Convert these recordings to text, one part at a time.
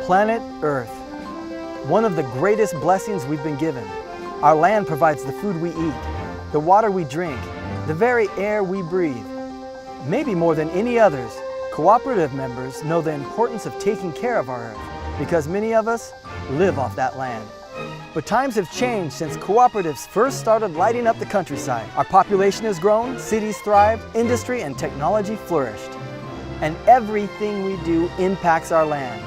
Planet Earth, one of the greatest blessings we've been given. Our land provides the food we eat, the water we drink, the very air we breathe. Maybe more than any others, cooperative members know the importance of taking care of our earth because many of us live off that land. But times have changed since cooperatives first started lighting up the countryside. Our population has grown, cities thrived, industry and technology flourished. And everything we do impacts our land.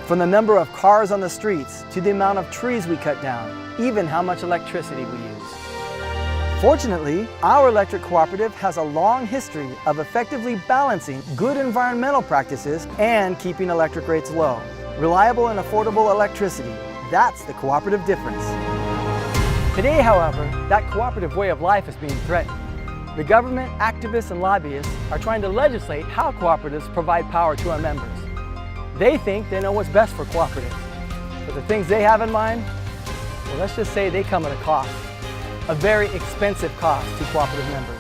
From the number of cars on the streets to the amount of trees we cut down, even how much electricity we use. Fortunately, our electric cooperative has a long history of effectively balancing good environmental practices and keeping electric rates low. Reliable and affordable electricity, that's the cooperative difference. Today, however, that cooperative way of life is being threatened. The government, activists, and lobbyists are trying to legislate how cooperatives provide power to our members. They think they know what's best for cooperatives, but the things they have in mind, well, let's just say they come at a cost, a very expensive cost to cooperative members.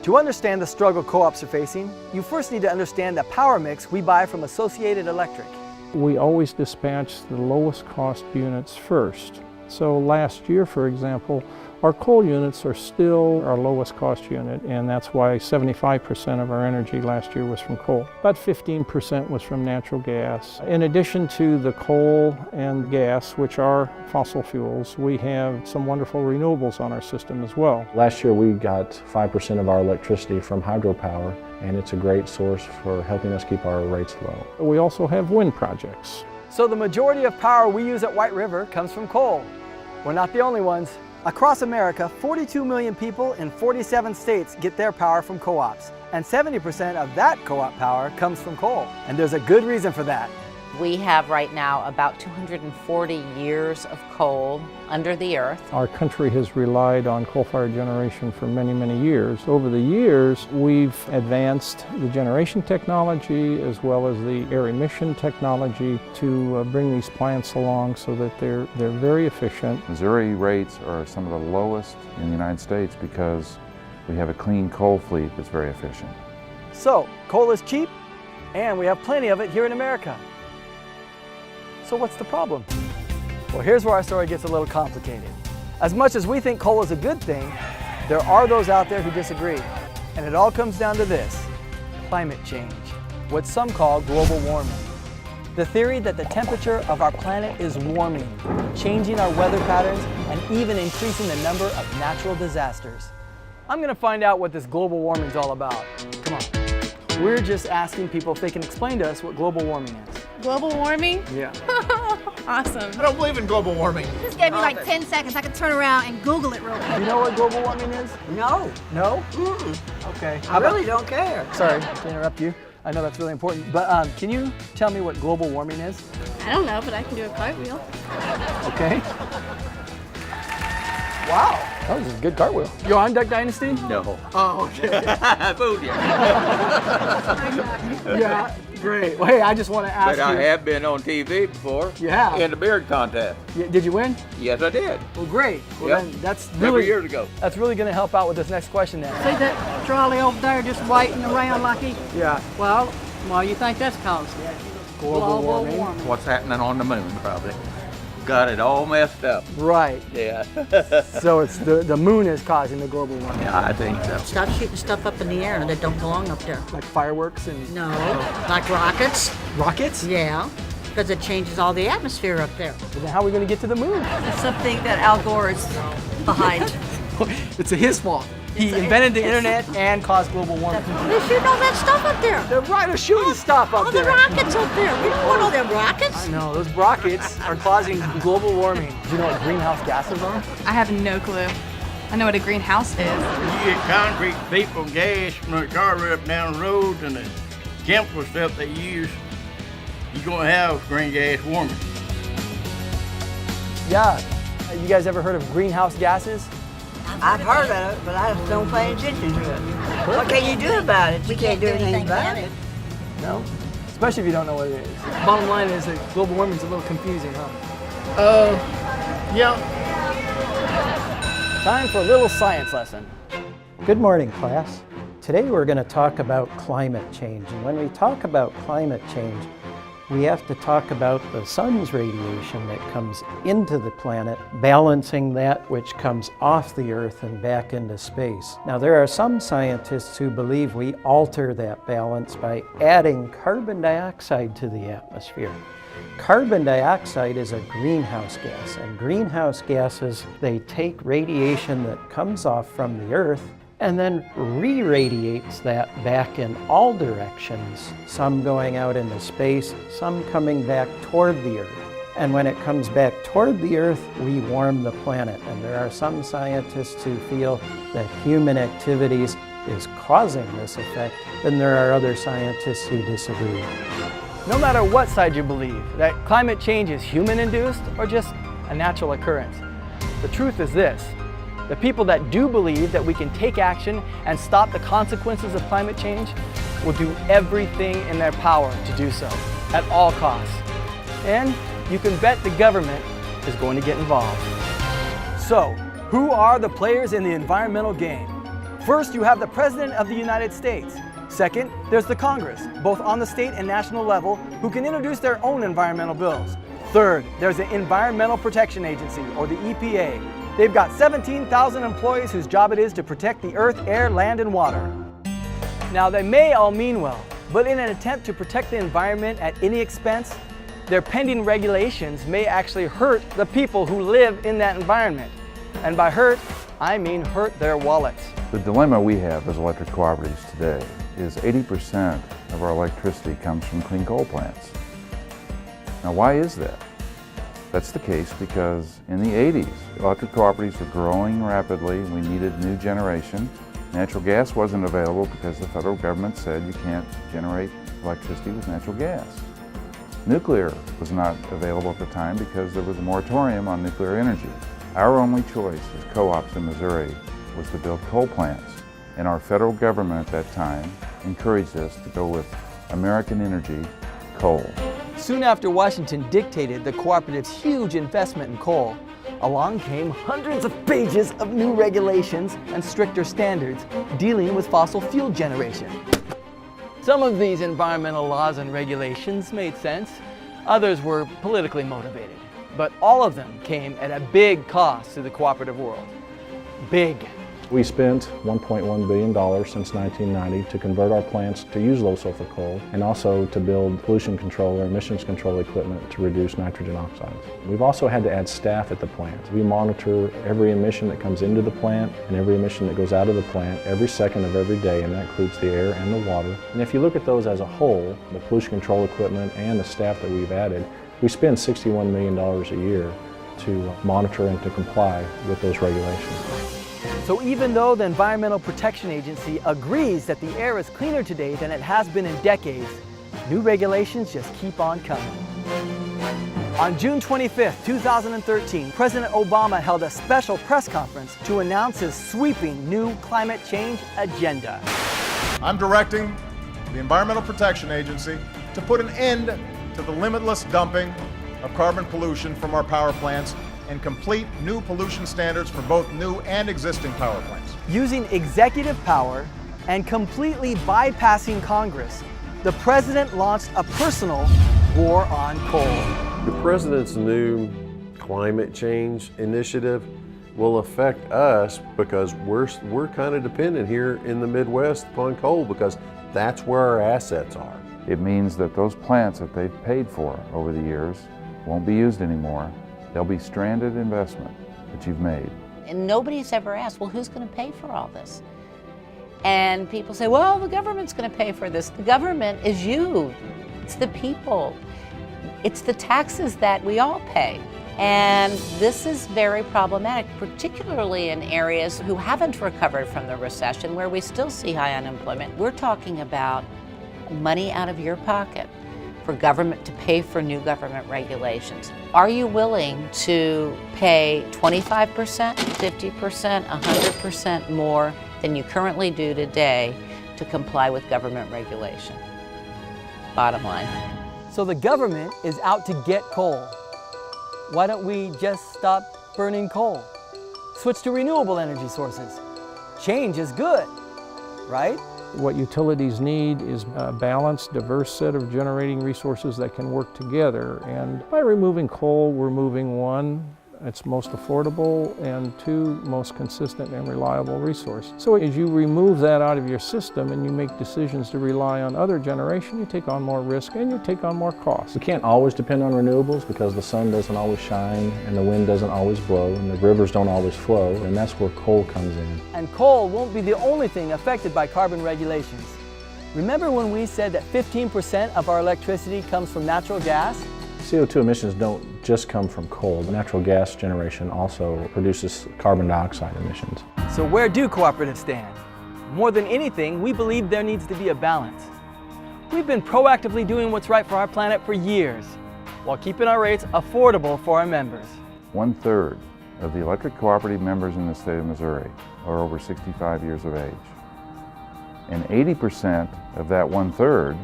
To understand the struggle co-ops are facing, you first need to understand the power mix we buy from Associated Electric. We always dispatch the lowest cost units first. So last year, for example, our coal units are still our lowest cost unit, and that's why 75% of our energy last year was from coal. About 15% was from natural gas. In addition to the coal and gas, which are fossil fuels, we have some wonderful renewables on our system as well. Last year we got 5% of our electricity from hydropower, and it's a great source for helping us keep our rates low. We also have wind projects. So the majority of power we use at White River comes from coal. We're not the only ones. Across America, 42 million people in 47 states get their power from co-ops, and 70% of that co-op power comes from coal. And there's a good reason for that. We have right now about 240 years of coal under the earth. Our country has relied on coal-fired generation for many, many years. Over the years, we've advanced the generation technology as well as the air emission technology to bring these plants along so that they're very efficient. Missouri rates are some of the lowest in the United States because we have a clean coal fleet that's very efficient. So, coal is cheap, and we have plenty of it here in America. So what's the problem? Well, here's where our story gets a little complicated. As much as we think coal is a good thing, there are those out there who disagree. And it all comes down to this: climate change, what some call global warming. The theory that the temperature of our planet is warming, changing our weather patterns, and even increasing the number of natural disasters. I'm gonna find out what this global warming is all about. Come on. We're just asking people if they can explain to us what global warming is. Global warming? Yeah. Awesome. I don't believe in global warming. Just gave me like 10 seconds. I could turn around and Google it real quick. You know what global warming is? No. No? Mm-mm. Okay. I really don't care. Sorry to interrupt you. I know that's really important, but can you tell me what global warming is? I don't know, but I can do a cartwheel. Okay. Wow, that was a good cartwheel. You're on Duck Dynasty? No. Oh, okay. Food you. Yeah, great. Well, hey, I just want to ask But I you. have been on TV before. You have? In the beard contest. Did you win? Yes, I did. Well, great. Well, Yep. then that's Several really years ago. That's really going to help out with this next question then. See that trolley over there just waiting around like he... Yeah. Well, what do you think that's caused? Global warming. What's happening on the moon, probably. Got it all messed up. Right. Yeah. So it's the moon is causing the global warming. Yeah, I think so. Stop shooting stuff up in the air that don't belong up there. Like fireworks and No, like rockets. rockets? Yeah, because it changes all the atmosphere up there. Well, then how are we going to get to the moon? It's something that Al Gore is behind. It's his fault. He invented the internet and caused global warming. They're shooting all that stuff up there. They're right, they're shooting stuff up All there. the rockets up there. We don't want all them rockets. I know, those rockets are causing global warming. Do you know what greenhouse gases are? I have no clue. I know what a greenhouse is. You get concrete, people, gas from the car up down the roads and the chemical stuff they use, you're gonna have green gas warming. Yeah. You guys ever heard of greenhouse gases? I've heard of it, but I just don't pay attention to it. What can you do about it? We can't do anything about it. No? Especially if you don't know what it is. Bottom line is that global warming is a little confusing, huh? Yeah. Time for a little science lesson. Good morning, class. Today we're going to talk about climate change. And when we talk about climate change, We have to talk about the sun's radiation that comes into the planet, balancing that which comes off the Earth and back into space. Now, there are some scientists who believe we alter that balance by adding carbon dioxide to the atmosphere. Carbon dioxide is a greenhouse gas, and greenhouse gases, they take radiation that comes off from the Earth and then re-radiates that back in all directions, some going out into space, some coming back toward the Earth. And when it comes back toward the Earth, we warm the planet. And there are some scientists who feel that human activities is causing this effect, and there are other scientists who disagree. No matter what side you believe, that climate change is human-induced or just a natural occurrence, the truth is this: the people that do believe that we can take action and stop the consequences of climate change will do everything in their power to do so, at all costs. And you can bet the government is going to get involved. So, who are the players in the environmental game? First, you have the President of the United States. Second, there's the Congress, both on the state and national level, who can introduce their own environmental bills. Third, there's the Environmental Protection Agency, or the EPA. They've got 17,000 employees whose job it is to protect the earth, air, land, and water. Now, they may all mean well, but in an attempt to protect the environment at any expense, their pending regulations may actually hurt the people who live in that environment. And by hurt, I mean hurt their wallets. The dilemma we have as electric cooperatives today is 80% of our electricity comes from clean coal plants. Now, why is that? That's the case because in the 80s, electric cooperatives were growing rapidly. We needed new generation. Natural gas wasn't available because the federal government said you can't generate electricity with natural gas. Nuclear was not available at the time because there was a moratorium on nuclear energy. Our only choice as co-ops in Missouri was to build coal plants, and our federal government at that time encouraged us to go with American Energy Coal. Soon after Washington dictated the cooperative's huge investment in coal, along came hundreds of pages of new regulations and stricter standards dealing with fossil fuel generation. Some of these environmental laws and regulations made sense, others were politically motivated, but all of them came at a big cost to the cooperative world. Big. We spent $1.1 billion since 1990 to convert our plants to use low sulfur coal and also to build pollution control or emissions control equipment to reduce nitrogen oxides. We've also had to add staff at the plant. We monitor every emission that comes into the plant and every emission that goes out of the plant every second of every day, and that includes the air and the water. And if you look at those as a whole, the pollution control equipment and the staff that we've added, we spend $61 million a year to monitor and to comply with those regulations. So even though the Environmental Protection Agency agrees that the air is cleaner today than it has been in decades, new regulations just keep on coming. On June 25, 2013, President Obama held a special press conference to announce his sweeping new climate change agenda. I'm directing the Environmental Protection Agency to put an end to the limitless dumping of carbon pollution from our power plants and complete new pollution standards for both new and existing power plants. Using executive power and completely bypassing Congress, the president launched a personal war on coal. The president's new climate change initiative will affect us because we're kind of dependent here in the Midwest upon coal because that's where our assets are. It means that those plants that they've paid for over the years won't be used anymore. There'll be stranded investment that you've made. And nobody's ever asked, well, who's going to pay for all this? And people say, well, the government's going to pay for this. The government is you. It's the people. It's the taxes that we all pay. And this is very problematic, particularly in areas who haven't recovered from the recession, where we still see high unemployment. We're talking about money out of your pocket for government to pay for new government regulations. Are you willing to pay 25%, 50%, 100% more than you currently do today to comply with government regulation? Bottom line. So the government is out to get coal. Why don't we just stop burning coal? Switch to renewable energy sources. Change is good, right? What utilities need is a balanced, diverse set of generating resources that can work together. And by removing coal, we're moving one, it's most affordable, and two, most consistent and reliable resource. So as you remove that out of your system and you make decisions to rely on other generation, you take on more risk and you take on more cost. We can't always depend on renewables because the sun doesn't always shine and the wind doesn't always blow and the rivers don't always flow, and that's where coal comes in. And coal won't be the only thing affected by carbon regulations. Remember when we said that 15% of our electricity comes from natural gas? CO2 emissions don't just come from coal. The natural gas generation also produces carbon dioxide emissions. So where do cooperatives stand? More than anything, we believe there needs to be a balance. We've been proactively doing what's right for our planet for years, while keeping our rates affordable for our members. 1/3 of the electric cooperative members in the state of Missouri are over 65 years of age. And 80% of that 1/3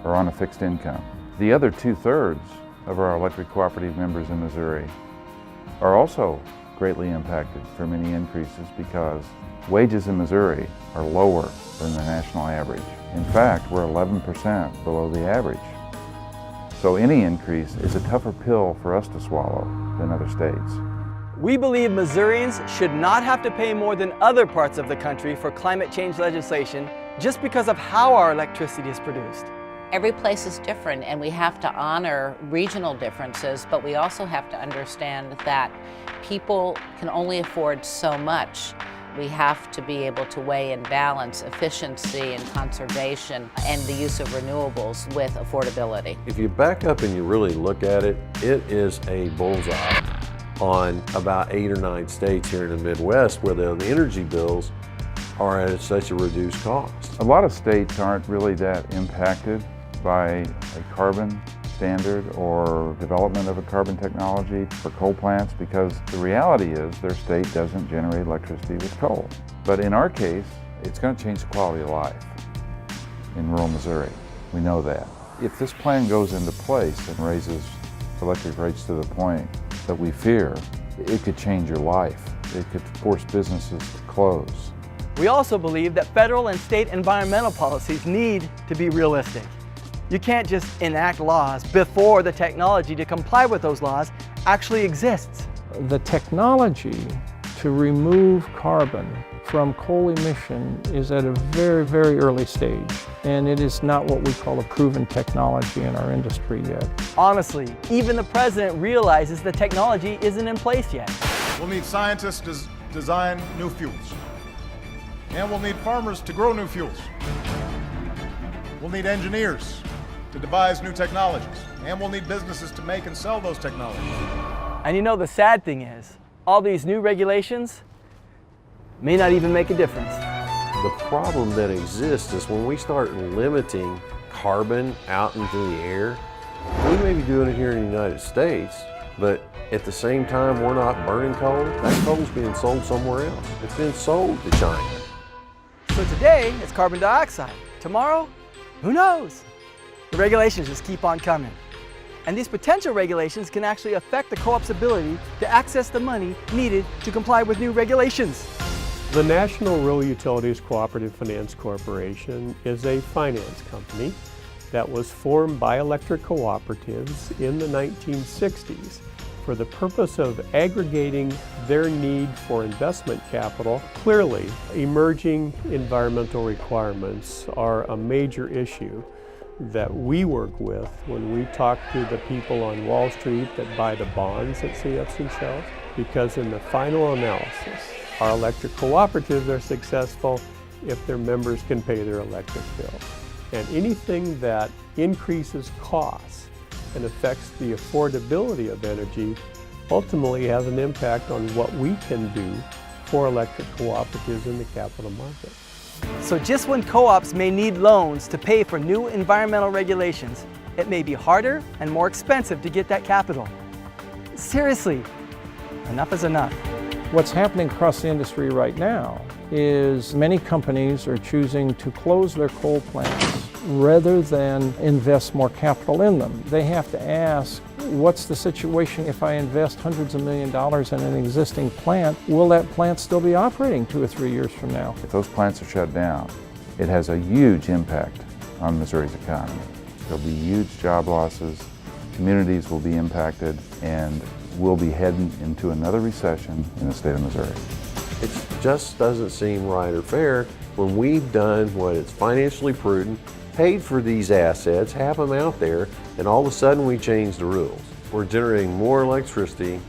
are on a fixed income. The other 2/3 of our electric cooperative members in Missouri are also greatly impacted from any increases because wages in Missouri are lower than the national average. In fact, we're 11% below the average. So any increase is a tougher pill for us to swallow than other states. We believe Missourians should not have to pay more than other parts of the country for climate change legislation just because of how our electricity is produced. Every place is different, and we have to honor regional differences, but we also have to understand that people can only afford so much. We have to be able to weigh and balance efficiency and conservation and the use of renewables with affordability. If you back up and you really look at it, it is a bullseye on about 8 or 9 states here in the Midwest where the energy bills are at such a reduced cost. A lot of states aren't really that impacted by a carbon standard or development of a carbon technology for coal plants because the reality is their state doesn't generate electricity with coal. But in our case, it's going to change the quality of life in rural Missouri. We know that. If this plan goes into place and raises electric rates to the point that we fear, it could change your life. It could force businesses to close. We also believe that federal and state environmental policies need to be realistic. You can't just enact laws before the technology to comply with those laws actually exists. The technology to remove carbon from coal emission is at a very, very early stage, and it is not what we call a proven technology in our industry yet. Honestly, even the president realizes the technology isn't in place yet. We'll need scientists to design new fuels. And we'll need farmers to grow new fuels. We'll need engineers to devise new technologies. And we'll need businesses to make and sell those technologies. And you know, the sad thing is, all these new regulations may not even make a difference. The problem that exists is when we start limiting carbon out into the air, we may be doing it here in the United States, but at the same time we're not burning coal. That coal's being sold somewhere else. It's being sold to China. So today, it's carbon dioxide. Tomorrow, who knows? The regulations just keep on coming. And these potential regulations can actually affect the co-op's ability to access the money needed to comply with new regulations. The National Rural Utilities Cooperative Finance Corporation is a finance company that was formed by electric cooperatives in the 1960s for the purpose of aggregating their need for investment capital. Clearly, emerging environmental requirements are a major issue that we work with when we talk to the people on Wall Street that buy the bonds that CFC sells, because in the final analysis, our electric cooperatives are successful if their members can pay their electric bill. And anything that increases costs and affects the affordability of energy ultimately has an impact on what we can do for electric cooperatives in the capital market. So just when co-ops may need loans to pay for new environmental regulations, it may be harder and more expensive to get that capital. Seriously, enough is enough. What's happening across the industry right now is many companies are choosing to close their coal plants rather than invest more capital in them. They have to ask, what's the situation if I invest hundreds of millions of dollars in an existing plant? Will that plant still be operating 2 or 3 years from now? If those plants are shut down, It has a huge impact on Missouri's economy. There'll be huge job losses, communities will be impacted, and we'll be heading into another recession in the state of Missouri. It just doesn't seem right or fair when we've done what is financially prudent, paid for these assets, have them out there, and all of a sudden we change the rules. We're generating more electricity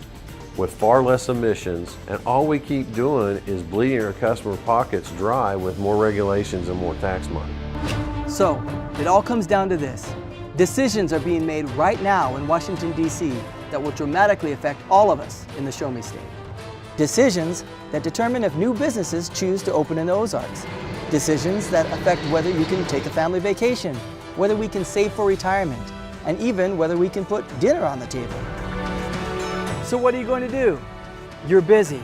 with far less emissions, and all we keep doing is bleeding our customer pockets dry with more regulations and more tax money. So, it all comes down to this. Decisions are being made right now in Washington, D.C. that will dramatically affect all of us in the Show Me State. Decisions that determine if new businesses choose to open in the Ozarks. Decisions that affect whether you can take a family vacation, whether we can save for retirement, and even whether we can put dinner on the table. So what are you going to do? You're busy,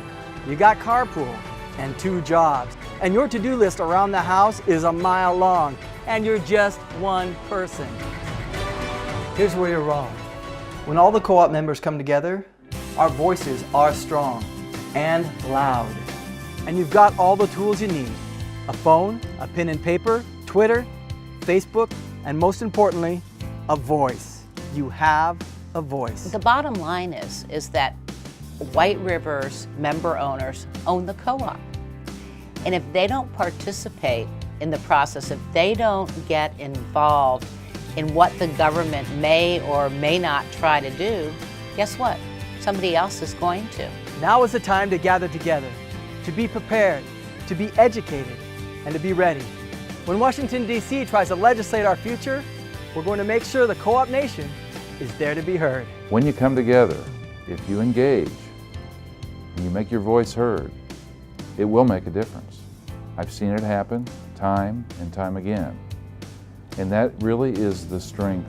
you got carpool, and 2 jobs, and your to-do list around the house is a mile long, and you're just one person. Here's where you're wrong. When all the co-op members come together, our voices are strong and loud. And you've got all the tools you need. A phone, a pen and paper, Twitter, Facebook, and most importantly, a voice. You have a voice. The bottom line is that White River's member owners own the co-op. And if they don't participate in the process, if they don't get involved in what the government may or may not try to do, guess what? Somebody else is going to. Now is the time to gather together, to be prepared, to be educated, and to be ready. When Washington, D.C. tries to legislate our future, we're going to make sure the Co-op Nation is there to be heard. When you come together, if you engage and you make your voice heard, it will make a difference. I've seen it happen time and time again. And that really is the strength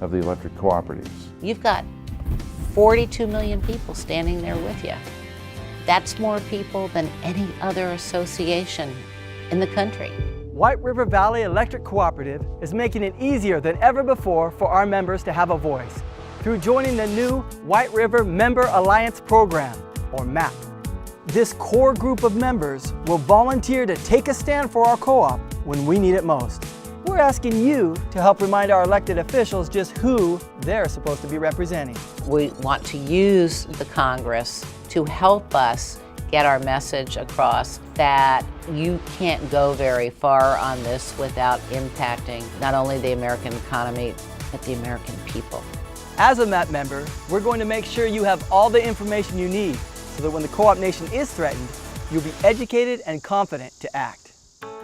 of the electric cooperatives. You've got 42 million people standing there with you. That's more people than any other association in the country. White River Valley Electric Cooperative is making it easier than ever before for our members to have a voice through joining the new White River Member Alliance Program, or MAP. This core group of members will volunteer to take a stand for our co-op when we need it most. We're asking you to help remind our elected officials just who they're supposed to be representing. We want to use the Congress to help us get our message across that you can't go very far on this without impacting not only the American economy, but the American people. As a MAP member, we're going to make sure you have all the information you need so that when the Co-op Nation is threatened, you'll be educated and confident to act.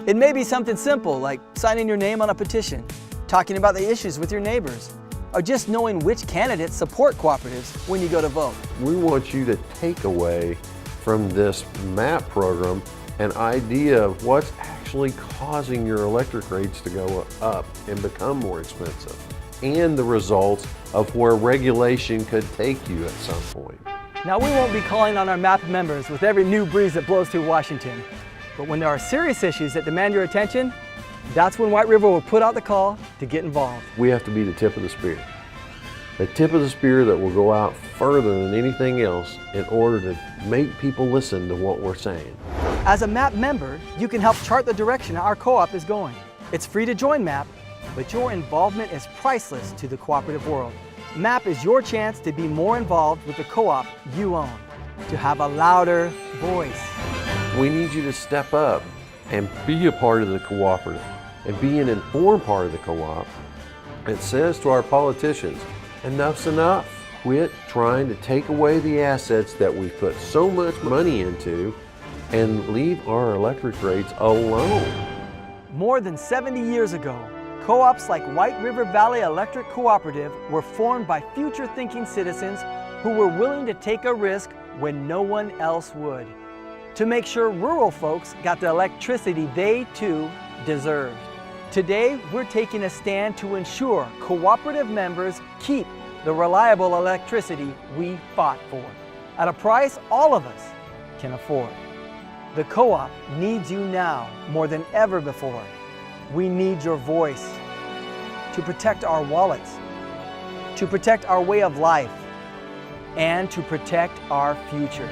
It may be something simple like signing your name on a petition, talking about the issues with your neighbors, or just knowing which candidates support cooperatives when you go to vote. We want you to take away from this MAP program an idea of what's actually causing your electric rates to go up and become more expensive, and the results of where regulation could take you at some point. Now, we won't be calling on our MAP members with every new breeze that blows through Washington, but when there are serious issues that demand your attention, that's when White River will put out the call to get involved. We have to be the tip of the spear. The tip of the spear that will go out further than anything else in order to make people listen to what we're saying. As a MAP member, you can help chart the direction our co-op is going. It's free to join MAP, but your involvement is priceless to the cooperative world. MAP is your chance to be more involved with the co-op you own, to have a louder voice. We need you to step up and be a part of the cooperative and be an informed part of the co-op. It says to our politicians, enough's enough. Quit trying to take away the assets that we've put so much money into and leave our electric rates alone. More than 70 years ago, co-ops like White River Valley Electric Cooperative were formed by future-thinking citizens who were willing to take a risk when no one else would, to make sure rural folks got the electricity they too deserved. Today, we're taking a stand to ensure cooperative members keep the reliable electricity we fought for, at a price all of us can afford. The co-op needs you now more than ever before. We need your voice to protect our wallets, to protect our way of life, and to protect our future.